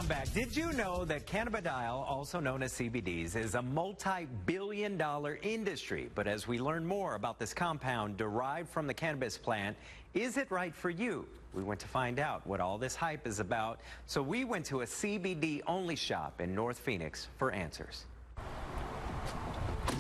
Welcome back. Did you know that cannabidiol, also known as CBDs, is a multi-billion-dollar industry? But as we learn more about this compound derived from the cannabis plant, is it right for you? We went to find out what all this hype is about. So we went to a CBD-only shop in North Phoenix for answers.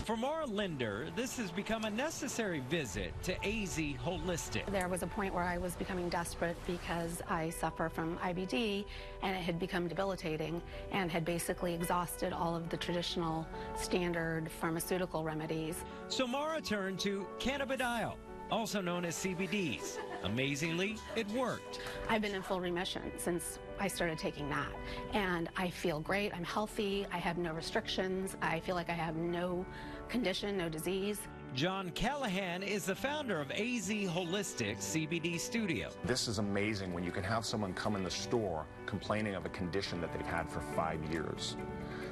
For Maura Linder, this has become a necessary visit to AZ Holistic. There was a point where I was becoming desperate because I suffer from IBD and it had become debilitating and had basically exhausted all of the traditional standard pharmaceutical remedies. So Maura turned to cannabidiol, also known as CBDs. Amazingly, it worked. I've been in full remission since I started taking that, and I feel great. I'm healthy. I have no restrictions. I feel like I have no condition, no disease. John Callahan is the founder of AZ Holistic CBD Studio. This is amazing when you can have someone come in the store complaining of a condition that they've had for 5 years.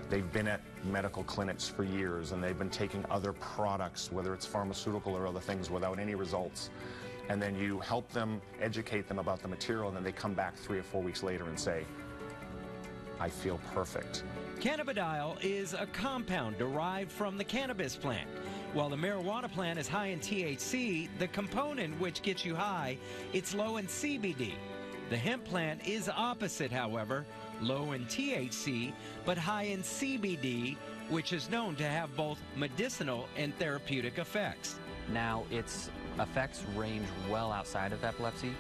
They've been at medical clinics for years and they've been taking other products, whether it's pharmaceutical or other things, without any results. And then you help them, educate them about the material, and then they come back 3 or 4 weeks later and say, I feel perfect. Cannabidiol is a compound derived from the cannabis plant. While the marijuana plant is high in THC, the component which gets you high, it's low in CBD. The hemp plant is opposite, however, low in THC, but high in CBD, which is known to have both medicinal and therapeutic effects. Now, its effects range well outside of epilepsy.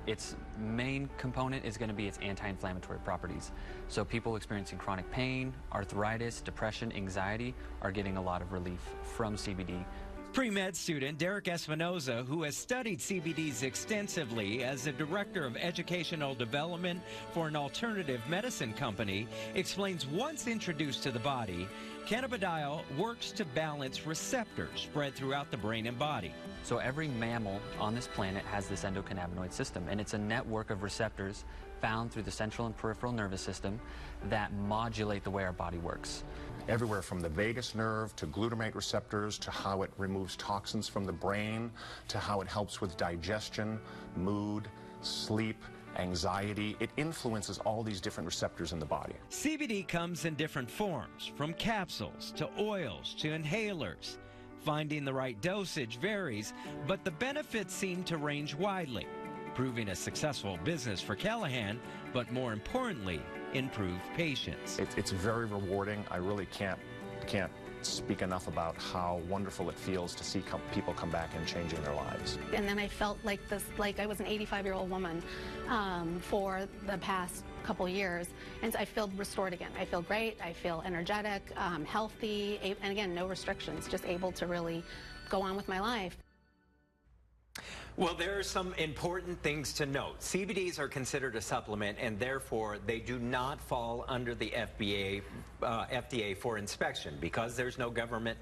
Its main component is going to be its anti-inflammatory properties. So people experiencing chronic pain, arthritis, depression, anxiety are getting a lot of relief from CBD. Pre-med student Derek Espinoza, who has studied CBDs extensively as the Director of Educational Development for an alternative medicine company, explains once introduced to the body, cannabidiol works to balance receptors spread throughout the brain and body. So every mammal on this planet has this endocannabinoid system, and it's a network of receptors found through the central and peripheral nervous system that modulate the way our body works. Everywhere from the vagus nerve to glutamate receptors to how it removes toxins from the brain to how it helps with digestion, mood, sleep, anxiety. It influences all these different receptors in the body. CBD comes in different forms, from capsules to oils to inhalers. Finding the right dosage varies, but the benefits seem to range widely, proving a successful business for Callahan, but more importantly, improved patients. It's very rewarding. I really can't speak enough about how wonderful it feels to see people come back and changing their lives. And then I felt like I was an 85-year-old woman for the past couple years, and I feel restored again. I feel great. I feel energetic, healthy, and again, no restrictions, just able to really go on with my life. Well, there are some important things to note. CBDs are considered a supplement, and therefore they do not fall under the FDA for inspection. Because there's no government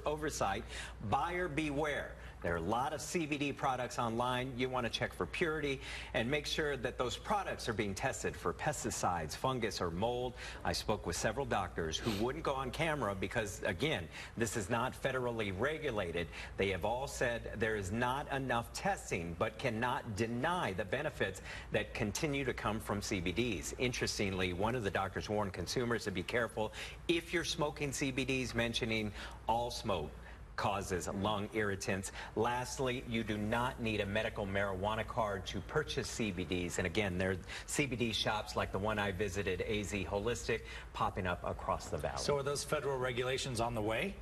oversight, buyer beware. There are a lot of CBD products online. You want to check for purity and make sure that those products are being tested for pesticides, fungus, or mold. I spoke with several doctors who wouldn't go on camera because, again, this is not federally regulated. They have all said there is not enough testing, but cannot deny the benefits that continue to come from CBDs. Interestingly, one of the doctors warned consumers to be careful if you're smoking CBDs, mentioning all smoke causes lung irritants. Lastly, you do not need a medical marijuana card to purchase CBDs. And again, there are CBD shops like the one I visited, AZ Holistic, popping up across the valley. So are those federal regulations on the way?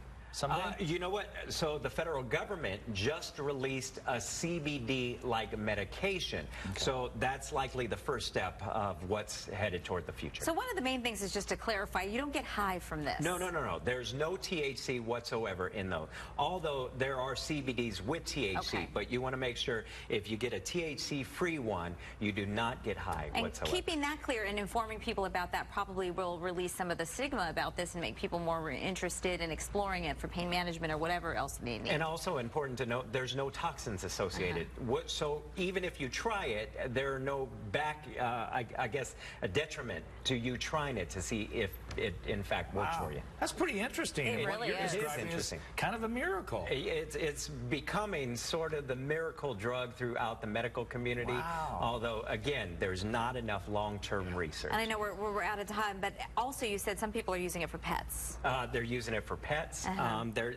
You know what? So the federal government just released a CBD-like medication. Okay. So that's likely the first step of what's headed toward the future. So one of the main things is just to clarify, you don't get high from this. No. There's no THC whatsoever in those. Although there are CBDs with THC, okay, but you want to make sure if you get a THC-free one, you do not get high whatsoever. And keeping that clear and informing people about that probably will release some of the stigma about this and make people more interested in exploring it for pain management or whatever else they need. And also important to note, there's no toxins associated. So even if you try it, there are no I guess, a detriment to you trying it to see if it in fact works for you. That's pretty interesting. It What really you're is. It is describing interesting. kind of a miracle. It's becoming sort of the miracle drug throughout the medical community. Wow. Although, again, there's not enough long-term research. And I know we're out of time, but also you said some people are using it for pets. They're using it for pets.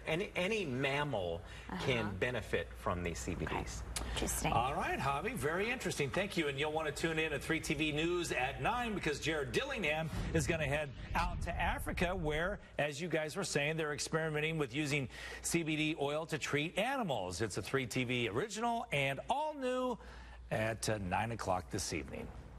Any mammal can benefit from these CBDs. Interesting. All right, Javi, very interesting. Thank you. And you'll want to tune in at 3 TV News at 9 because Jared Dillingham is going to head out to Africa where, as you guys were saying, they're experimenting with using CBD oil to treat animals. It's a 3 TV original and all new at 9 o'clock this evening.